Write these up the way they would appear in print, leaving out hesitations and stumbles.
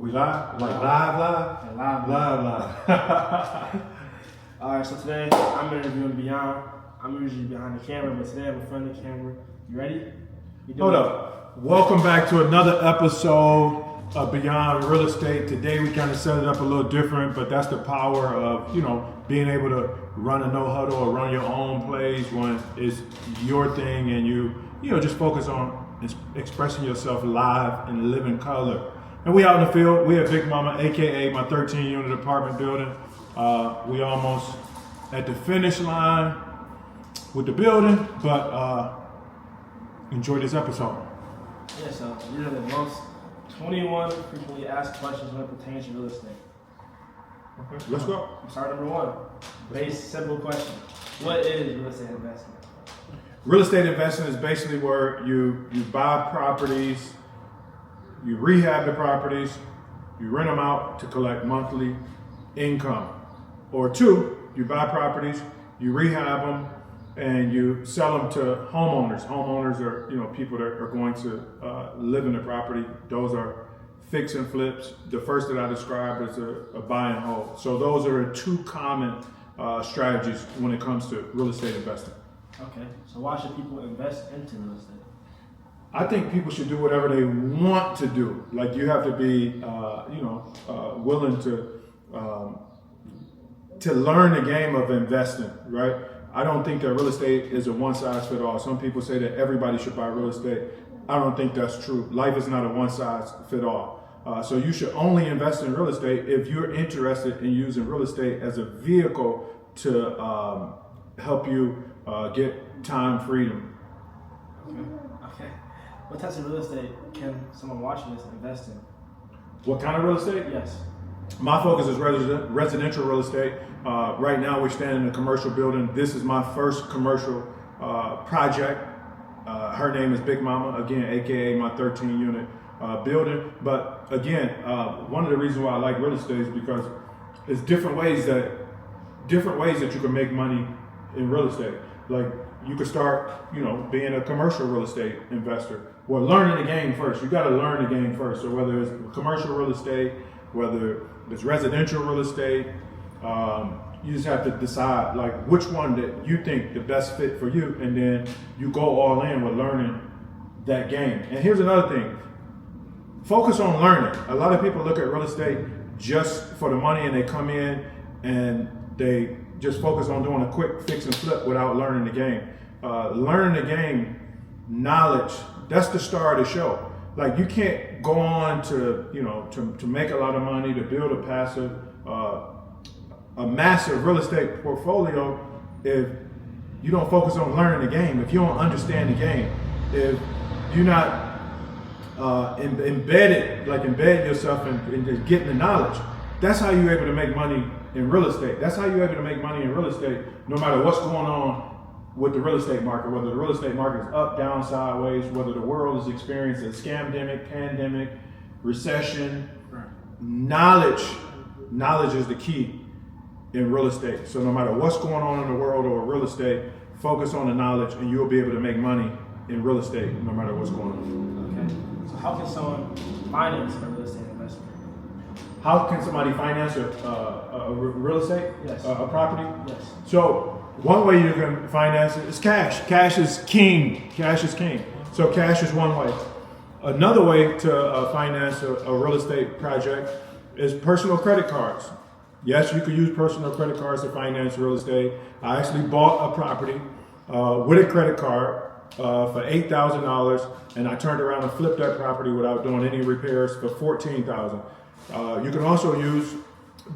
We live? Like live? Live. All right, so today I'm interviewing Beyond. I'm usually behind the camera, but today I'm in front of the camera. You ready? Hold up. Welcome back to another episode of Beyond Real Estate. Today we kind of set it up a little different, but that's the power of, being able to run a no huddle or run your own plays when it's your thing and you just focus on expressing yourself live in living color. And we out in the field. We at Big Mama, aka my 13-unit apartment building. We almost at the finish line with the building, but enjoy this episode. Yeah, so these are the most 21 frequently asked questions when it pertains to real estate. Okay, let's go. Start number one. Base simple question. What is real estate investment? Real estate investment is basically where you buy properties, you rehab the properties, you rent them out to collect monthly income. Or two, you buy properties, you rehab them, and you sell them to homeowners. Homeowners are people that are going to live in the property. Those are fix and flips. The first that I described is a buy and hold. So those are two common strategies when it comes to real estate investing. Okay, so why should people invest into real estate? I think people should do whatever they want to do. Like you have to be, willing to learn the game of investing, right? I don't think that real estate is a one size fit all. Some people say that everybody should buy real estate. I don't think that's true. Life is not a one size fit all. So you should only invest in real estate if you're interested in using real estate as a vehicle to help you get time freedom. Okay. What types of real estate can someone watching this invest in? What kind of real estate? Yes. My focus is residential real estate. Right now we're standing in a commercial building. This is my first commercial project. Her name is Big Mama, again, AKA my 13-unit building. But again, one of the reasons why I like real estate is because it's different ways that you can make money in real estate. Like you could start, being a commercial real estate investor. Well, learning the game first. You got to learn the game first. So whether it's commercial real estate, whether it's residential real estate, you just have to decide like which one that you think the best fit for you, and then you go all in with learning that game. And here's another thing: focus on learning. A lot of people look at real estate just for the money, and they come in and they just focus on doing a quick fix and flip without learning the game. Learning the game, knowledge, that's the star of the show. Like you can't go on to make a lot of money, to build a massive real estate portfolio if you don't focus on learning the game, if you don't understand the game, if you're not embed yourself in just getting the knowledge. That's how you're able to make money in real estate. That's how you're able to make money in real estate no matter what's going on with the real estate market, whether the real estate market is up, down, sideways, whether the world is experiencing a scamdemic, pandemic, recession. Right. Knowledge is the key in real estate. So no matter what's going on in the world or real estate, focus on the knowledge and you'll be able to make money in real estate no matter what's going on. Okay. So how can someone finance a real estate investment? How can somebody finance a real estate? Yes. A property? Yes. So one way you can finance it is cash. Cash is king. Cash is king. So cash is one way. Another way to finance a real estate project is personal credit cards. Yes, you can use personal credit cards to finance real estate. I actually bought a property with a credit card for $8,000, and I turned around and flipped that property without doing any repairs for $14,000. You can also use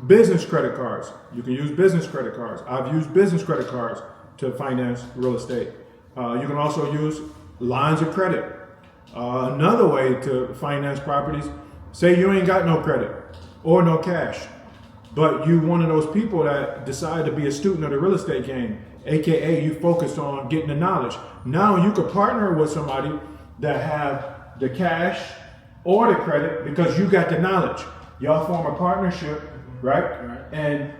business credit cards. You can use business credit cards. I've used business credit cards to finance real estate. You can also use lines of credit. Another way to finance properties, say you ain't got no credit or no cash, but you one of those people that decide to be a student of the real estate game, aka you focus on getting the knowledge. Now you could partner with somebody that have the cash or the credit because you got the knowledge. Y'all form a partnership, right? And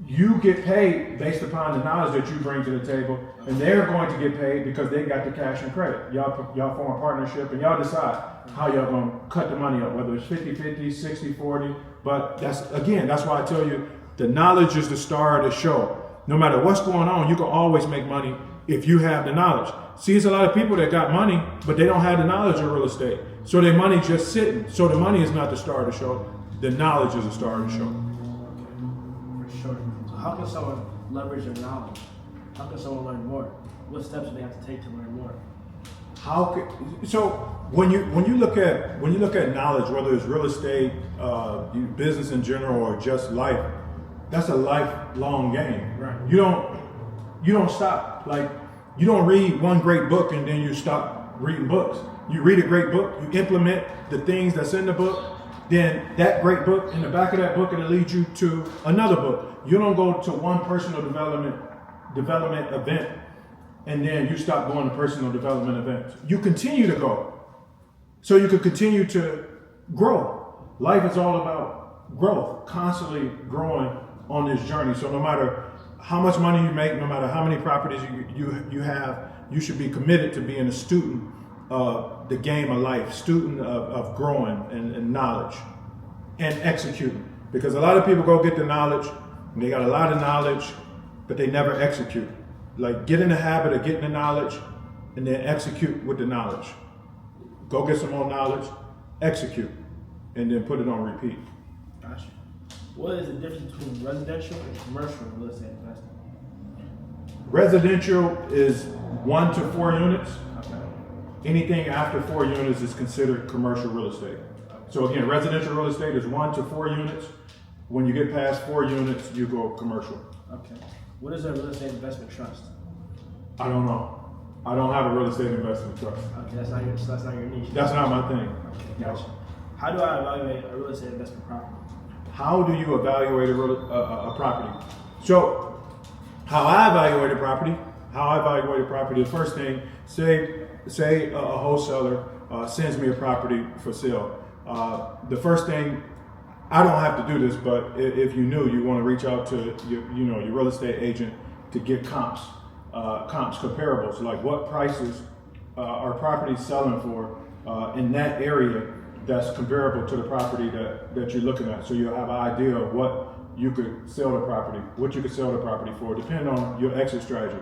you get paid based upon the knowledge that you bring to the table, and they're going to get paid because they got the cash and credit. Y'all form a partnership, and y'all decide how y'all going to cut the money up, whether it's 50-50, 60-40. But that's why I tell you, the knowledge is the star of the show. No matter what's going on, you can always make money if you have the knowledge. See, it's a lot of people that got money, but they don't have the knowledge of real estate. So their money just sitting. So the money is not the star of the show. The knowledge is the star of the show. Okay, for sure. So how can someone leverage their knowledge? How can someone learn more? What steps do they have to take to learn more? So when you look at knowledge, whether it's real estate, business in general, or just life, that's a lifelong game. Right. You don't stop. Like, you don't read one great book and then you stop reading books. You read a great book, you implement the things that's in the book, then that great book, in the back of that book, it'll lead you to another book. You don't go to one personal development event and then you stop going to personal development events. You continue to go so you can continue to grow. Life is all about growth, constantly growing on this journey. So no matter how much money you make, no matter how many properties you have, you should be committed to being a student of the game of life, student of growing and knowledge and executing. Because a lot of people go get the knowledge, and they got a lot of knowledge, but they never execute. Like, get in the habit of getting the knowledge and then execute with the knowledge. Go get some more knowledge, execute, and then put it on repeat. Gotcha. What is the difference between residential and commercial real estate investing? Residential is 1 to 4 units. Okay. Anything after 4 units is considered commercial real estate. So again, residential real estate is 1 to 4 units. When you get past 4 units, you go commercial. Okay. What is a real estate investment trust? I don't know. I don't have a real estate investment trust. Okay, that's not your niche. That's not my thing. Okay, gotcha. How do I evaluate a real estate investment property? How do you evaluate a property? So, how I evaluate a property, the first thing, say a wholesaler sends me a property for sale. The first thing, I don't have to do this, but if you knew, you want to reach out to your real estate agent to get comps, comparables, like what prices are properties selling for in that area that's comparable to the property that you're looking at. So you'll have an idea of what you could sell the property for, depending on your exit strategy.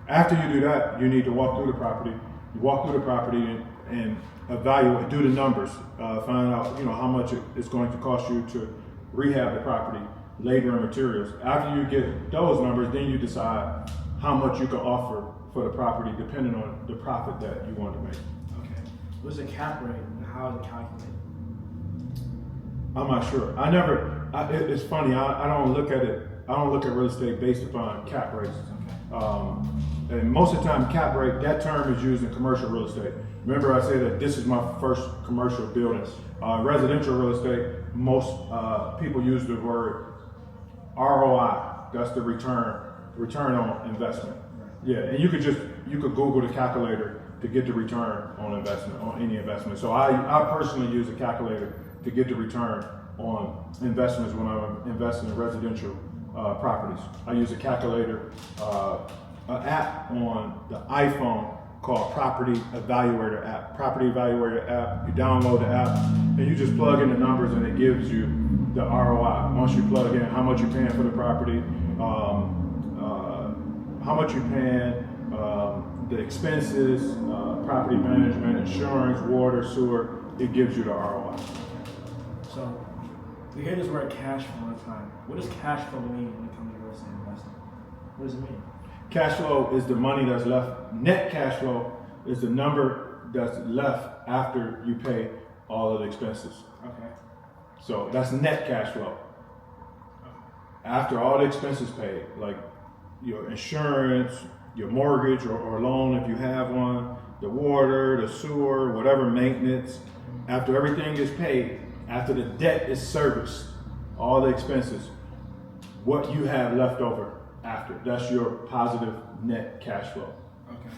After you do that, you need to walk through the property. You walk through the property and evaluate, do the numbers, find out how much it's going to cost you to rehab the property, labor and materials. After you get those numbers, then you decide how much you can offer for the property, depending on the profit that you want to make. Okay. What's the cap rate and how is it calculated? I'm not sure. It's funny. I don't look at it. I don't look at real estate based upon cap rates. Okay. And most of the time, cap rate, that term is used in commercial real estate. Remember, I said that this is my first commercial building. Residential real estate, most people use the word ROI. That's the return on investment. Yeah, and you could Google the calculator to get the return on investment, on any investment. So I personally use a calculator to get the return on investments when I'm investing in residential properties. I use a calculator, an app on the iPhone called Property Evaluator app. Property Evaluator app, you download the app and you just plug in the numbers and it gives you the ROI. Once you plug in how much you're paying for the property, how much you're paying, the expenses, property management, insurance, water, sewer, it gives you the ROI. So we hear this word cash flow all the time. What does cash flow mean when it comes to real estate investing? What does it mean? Cash flow is the money that's left. Net cash flow is the number that's left after you pay all of the expenses. Okay. So that's net cash flow. After all the expenses paid, like your insurance, your mortgage or loan if you have one, the water, the sewer, whatever maintenance, after everything is paid, after the debt is serviced, all the expenses, what you have left over after, that's your positive net cash flow. Okay.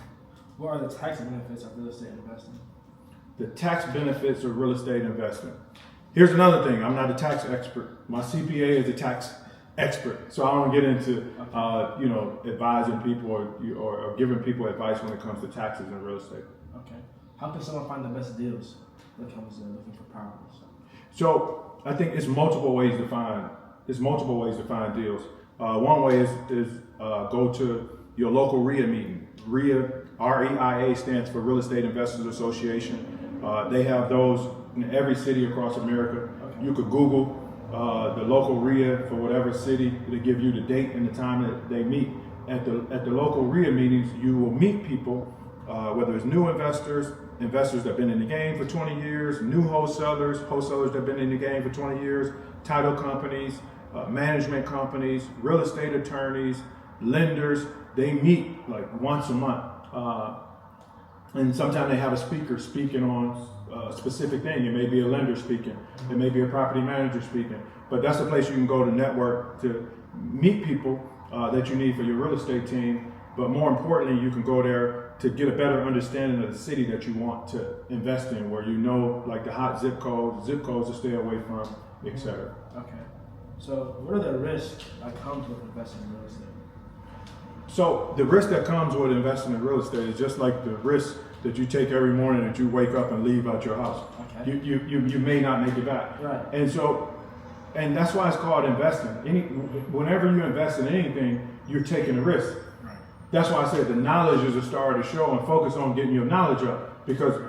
What are the tax benefits of real estate investing? The tax benefits of real estate investment. Here's another thing. I'm not a tax expert. My CPA is a tax expert. So I don't get into advising people or giving people advice when it comes to taxes and real estate. Okay. How can someone find the best deals when it comes to looking for properties? So I think it's multiple ways to find deals. One way is go to your local REIA meeting. REIA, REIA stands for Real Estate Investors Association. They have those in every city across America. Okay. You could Google the local REIA for whatever city to give you the date and the time that they meet. At the local REIA meetings, you will meet people, whether it's new investors that have been in the game for 20 years, new wholesalers that have been in the game for 20 years, title companies, management companies, real estate attorneys, lenders. They meet like once a month. And sometimes they have a speaker speaking on a specific thing. It may be a lender speaking. It may be a property manager speaking. But that's the place you can go to network, to meet people that you need for your real estate team. But more importantly, you can go there to get a better understanding of the city that you want to invest in, where you know like the hot zip codes to stay away from, etc. Okay. So what are the risks that comes with investing in real estate? So the risk that comes with investing in real estate is just like the risk that you take every morning that you wake up and leave out your house. Okay. You may not make it back. Right. And that's why it's called investing. Whenever you invest in anything, you're taking a risk. Right. That's why I said the knowledge is a star of the show, and focus on getting your knowledge up, because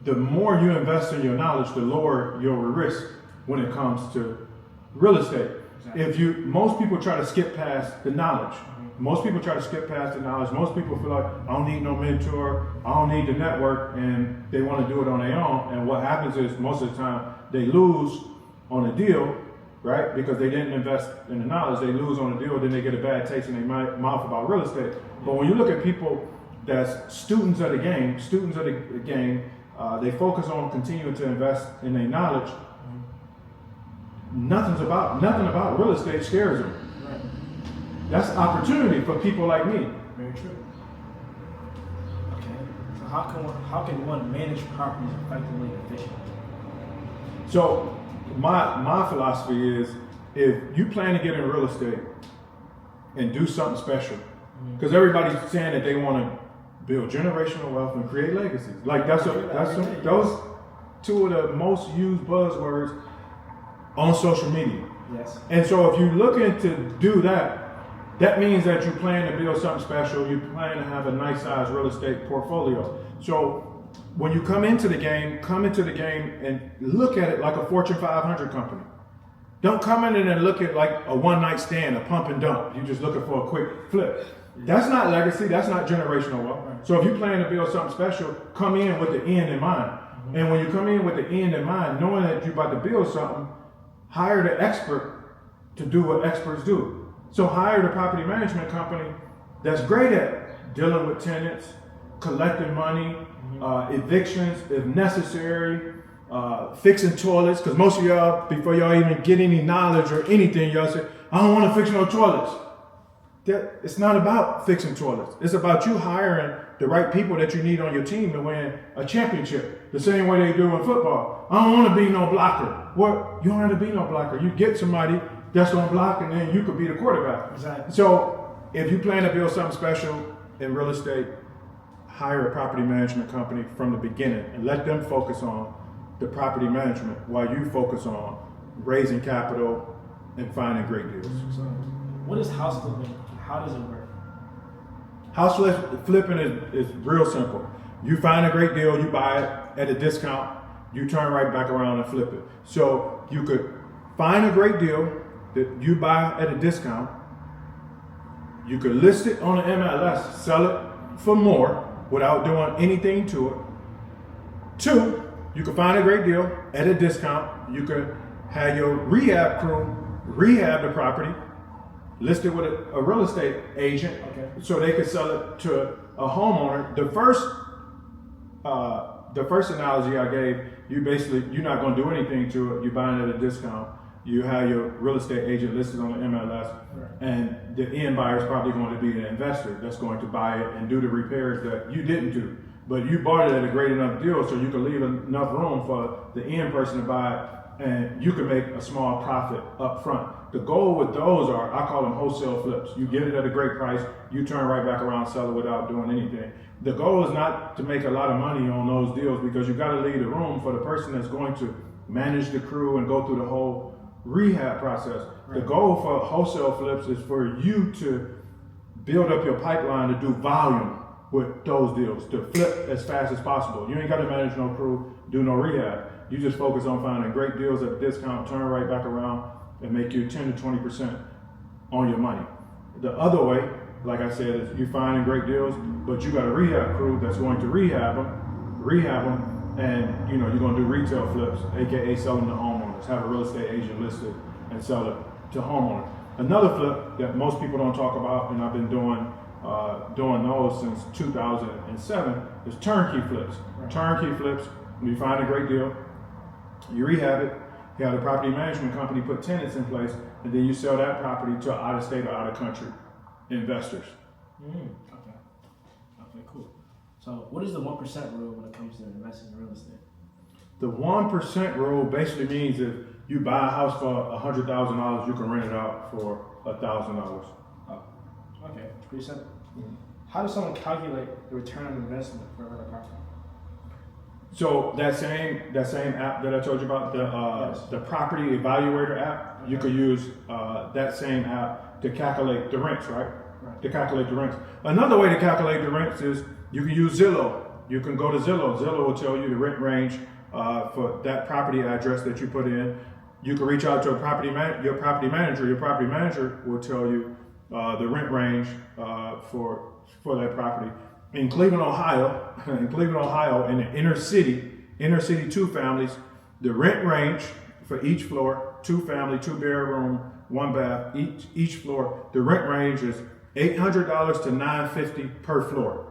the more you invest in your knowledge, the lower your risk when it comes to real estate. Exactly. Most people try to skip past the knowledge. Most people try to skip past the knowledge. Most people feel like, I don't need no mentor, I don't need the network, and they want to do it on their own. And what happens is most of the time they lose on a deal, right? Because they didn't invest in the knowledge. They lose on a deal, then they get a bad taste in their mouth about real estate. But when you look at people that's students of the game, they focus on continuing to invest in their knowledge. Nothing about real estate scares them. Right. That's opportunity for people like me. Very true. Okay. So how can one manage properties effectively and efficiently? So my philosophy is, if you plan to get in real estate and do something special, because everybody's saying that they want to build generational wealth and create legacies. Like those two of the most used buzzwords on social media. Yes. And so if you're looking to do that, that means that you plan to build something special. You plan to have a nice sized real estate portfolio. So when you come into the game and look at it like a Fortune 500 company. Don't come in and look at like a one night stand, a pump and dump. You're just looking for a quick flip. That's not legacy. That's not generational wealth. Right. So if you plan to build something special, come in with the end in mind. Mm-hmm. And when you come in with the end in mind, knowing that you're about to build something, hire the expert to do what experts do. So hire the property management company that's great at dealing with tenants, collecting money, evictions if necessary, fixing toilets. Because most of y'all, before y'all even get any knowledge or anything, y'all say, I don't want to fix no toilets. It's not about fixing toilets. It's about you hiring the right people that you need on your team to win a championship, the same way they do in football. I don't want to be no blocker. Well, you don't have to be no blocker. You get somebody that's going to block, and then you could be the quarterback. Exactly. So if you plan to build something special in real estate, hire a property management company from the beginning and let them focus on the property management while you focus on raising capital and finding great deals. So what is house flipping? How does it work? House flipping is real simple. You find a great deal, you buy it at a discount, you turn right back around and flip it. So you could find a great deal that you buy at a discount, you could list it on the MLS, sell it for more without doing anything to it. 2, you could find a great deal at a discount, you could have your rehab crew rehab the property, list it with a real estate agent, so they could sell it to a homeowner. The first analogy I gave, you're not going to do anything to it. You're buying it at a discount. You have your real estate agent listed on the MLS, and the end buyer is probably going to be an investor that's going to buy it and do the repairs that you didn't do. But you bought it at a great enough deal so you could leave enough room for the end person to buy it and you can make a small profit up front. The goal with those are, I call them wholesale flips. You get it at a great price, you turn right back around, sell it without doing anything. The goal is not to make a lot of money on those deals, because you got to leave the room for the person that's going to manage the crew and go through the whole rehab process. Right. The goal for wholesale flips is for you to build up your pipeline to do volume with those deals, to flip as fast as possible. You ain't got to manage no crew, do no rehab. You just focus on finding great deals at a discount, turn right back around, and make you 10 to 20% on your money. The other way, like I said, is you finding great deals, but you got a rehab crew that's going to rehab them, and you're going to do retail flips, aka sell them to homeowners, have a real estate agent listed and sell it to homeowners. Another flip that most people don't talk about, and I've been doing those since 2007, is turnkey flips. Right. Turnkey flips, when you find a great deal, you rehab it, you have a property management company put tenants in place, and then you sell that property to out of state or out of country investors. Okay, cool. So what is the 1% rule when it comes to investing in real estate? The 1% rule basically means if you buy a house for $100,000, you can rent it out for $1,000. Oh, okay, pretty simple. Mm-hmm. How does someone calculate the return on investment for a property? So that same app that I told you about, the property evaluator app, okay. You could use that same app to calculate the rents, right? To calculate the rents. Another way to calculate the rents is you can use Zillow. You can go to Zillow. Zillow will tell you the rent range for that property address that you put in. You can reach out to your property manager. Your property manager will tell you the rent range for that property. In Cleveland, Ohio, in the inner city two families, the rent range for each floor, 2 family, 2 bedroom, 1 bath, each floor, the rent range is $800 to $950 per floor.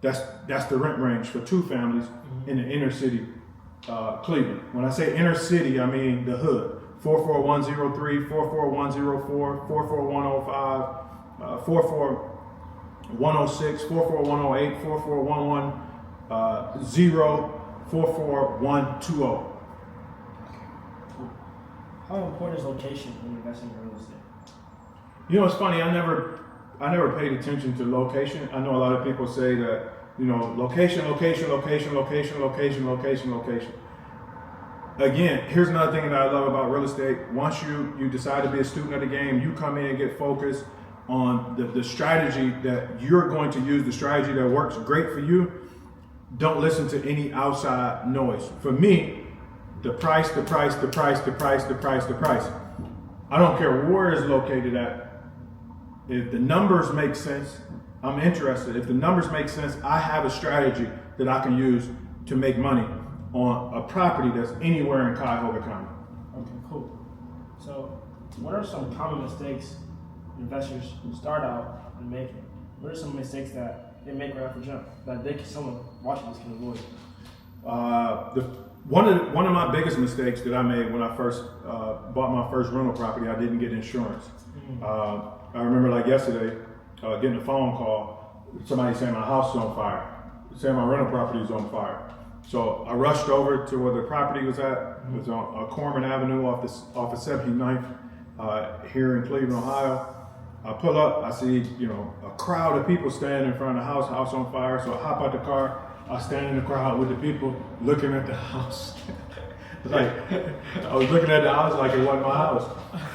That's the rent range for 2 families in the inner city, Cleveland. When I say inner city, I mean the hood. 44103, 44104, 44105, 44106, 44108, 4411, 44120. How important is location when investing in real estate? It's funny. I never paid attention to location. I know a lot of people say that, location. Again, here's another thing that I love about real estate. Once you decide to be a student of the game, you come in and get focused on the strategy that you're going to use, the strategy that works great for you. Don't listen to any outside noise. For me, the price. I don't care where it's located at. If the numbers make sense, I'm interested. If the numbers make sense, I have a strategy that I can use to make money on a property that's anywhere in Cuyahoga County. Okay, cool. So, what are some common mistakes investors start out in making? What are some mistakes that they make right off the jump that someone watching this can avoid? One of my biggest mistakes that I made when I first bought my first rental property, I didn't get insurance. I remember like yesterday getting a phone call, somebody saying my house is on fire, saying my rental property is on fire. So I rushed over to where the property was at. It was on Corman Avenue off of 79th here in Cleveland, Ohio. I pull up, I see, a crowd of people standing in front of the house on fire. So I hop out the car, I stand in the crowd with the people looking at the house. I was looking at the house like it wasn't my house.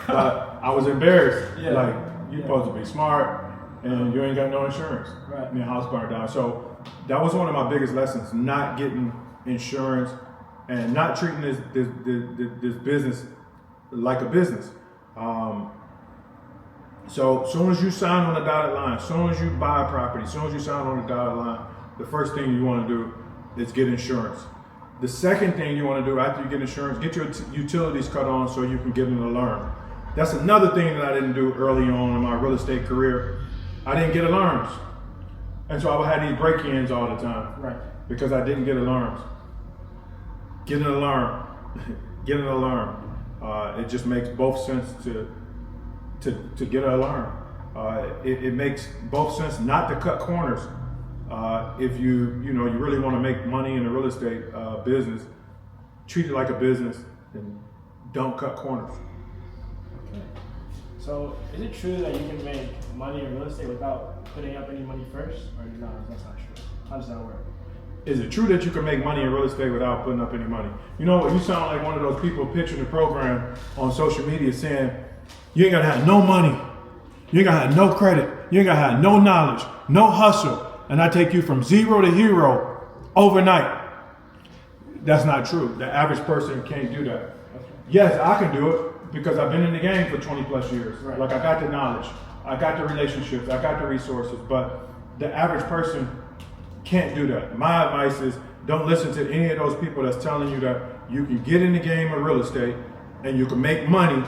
But I was embarrassed. Yeah. You're supposed to be smart and you ain't got no insurance. Right. And the house burned down. So that was one of my biggest lessons, not getting insurance and not treating this business like a business. So as soon as you sign on the dotted line, as soon as you buy a property, as soon as you sign on the dotted line, the first thing you want to do is get insurance. The second thing you want to do after you get insurance, get your utilities cut on so you can get an alarm. That's another thing that I didn't do early on in my real estate career. I didn't get alarms. And so I would have these break-ins all the time. Right. Because I didn't get alarms. Get an alarm. Get an alarm. It just makes both sense to get an alarm. It makes both sense not to cut corners. If you really want to make money in the real estate business, treat it like a business and don't cut corners. Okay. So is it true that you can make money in real estate without putting up any money first, or no? That's not true. How does that work? Is it true that you can make money in real estate without putting up any money? You know, you sound like one of those people pitching the program on social media saying, you ain't gotta have no money, you ain't gotta have no credit, you ain't gotta have no knowledge, no hustle, and I take you from zero to hero overnight. That's not true. The average person can't do that. Okay. Yes, I can do it because I've been in the game for 20 plus years. Right. Like, I got the knowledge, I got the relationships, I got the resources, but the average person can't do that. My advice is don't listen to any of those people that's telling you that you can get in the game of real estate and you can make money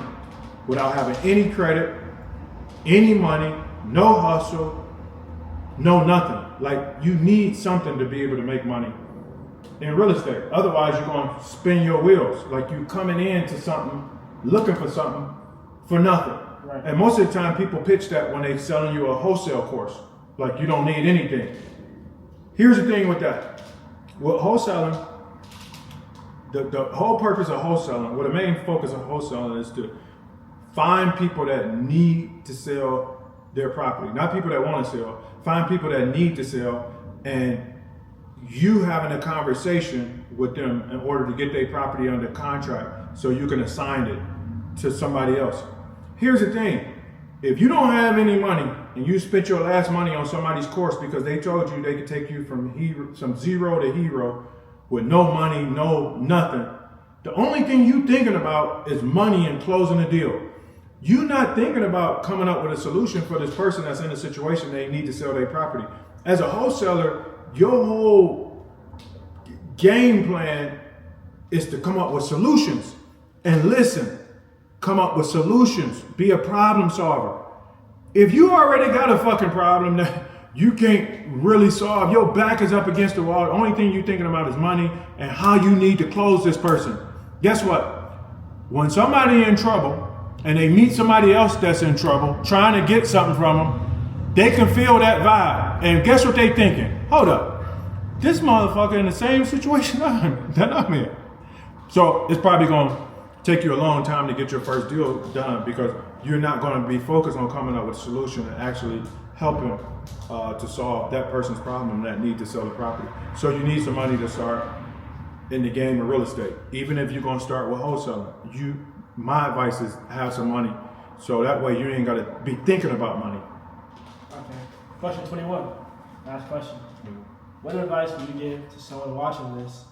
without having any credit, any money, no hustle, no nothing. Like, you need something to be able to make money in real estate. Otherwise, you're going to spin your wheels. Like, you coming into something, looking for something for nothing. Right. And most of the time, people pitch that when they're selling you a wholesale course. Like, you don't need anything. Here's the thing with that. With wholesaling, the whole purpose of wholesaling, well, the main focus of wholesaling is to find people that need to sell their property. Not people that want to sell. Find people that need to sell, and you having a conversation with them in order to get their property under contract so you can assign it to somebody else. Here's the thing. If you don't have any money and you spent your last money on somebody's course because they told you they could take you from zero to hero with no money, no nothing, the only thing you thinking about is money and closing a deal. You're not thinking about coming up with a solution for this person that's in a situation they need to sell their property. As a wholesaler, your whole game plan is to come up with solutions and listen. Come up with solutions. Be a problem solver. If you already got a fucking problem that you can't really solve, your back is up against the wall, the only thing you're thinking about is money and how you need to close this person. Guess what? When somebody in trouble and they meet somebody else that's in trouble, trying to get something from them, they can feel that vibe. And guess what they thinking? Hold up. This motherfucker in the same situation that I'm in. So it's probably going to take you a long time to get your first deal done because you're not going to be focused on coming up with a solution and actually helping to solve that person's problem that need to sell the property. So you need some money to start in the game of real estate. Even if you're going to start with wholesaling, my advice is have some money so that way you ain't got to be thinking about money. Okay. Question 21. Last question. What advice would you give to someone watching this,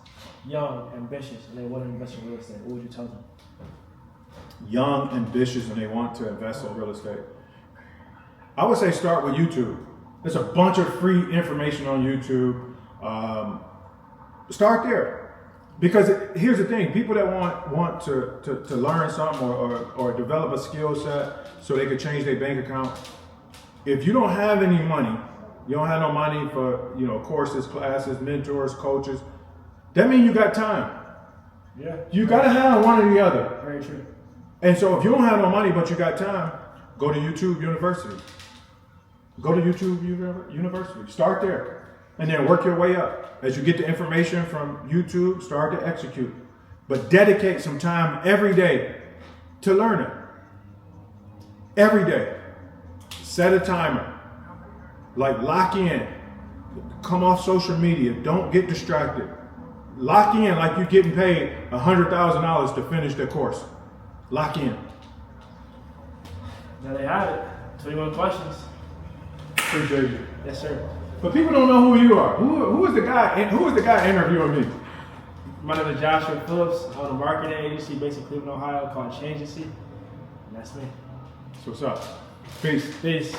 young, ambitious, and they want to invest in real estate? What would you tell them? Young, ambitious, and they want to invest in real estate. I would say start with YouTube. There's a bunch of free information on YouTube. Start there. Because here's the thing, people that want to learn something or develop a skill set so they can change their bank account, if you don't have any money, you don't have no money for courses, classes, mentors, coaches, that means you got time. Yeah. You got to have one or the other. Very true. And so if you don't have no money but you got time, go to YouTube University. Go to YouTube University. Start there. And then work your way up. As you get the information from YouTube, start to execute. But dedicate some time every day to learn it. Every day. Set a timer. Like, lock in. Come off social media. Don't get distracted. Lock in like you're getting paid $100,000 to finish the course. Lock in. There they have it. 21 questions. Appreciate you. Yes, sir. But people don't know who you are. Who is the guy? Who is the guy interviewing me? My name is Joshua Phillips. I own a marketing agency based in Cleveland, Ohio called Change Agency. And that's me. So what's up? Peace. Peace.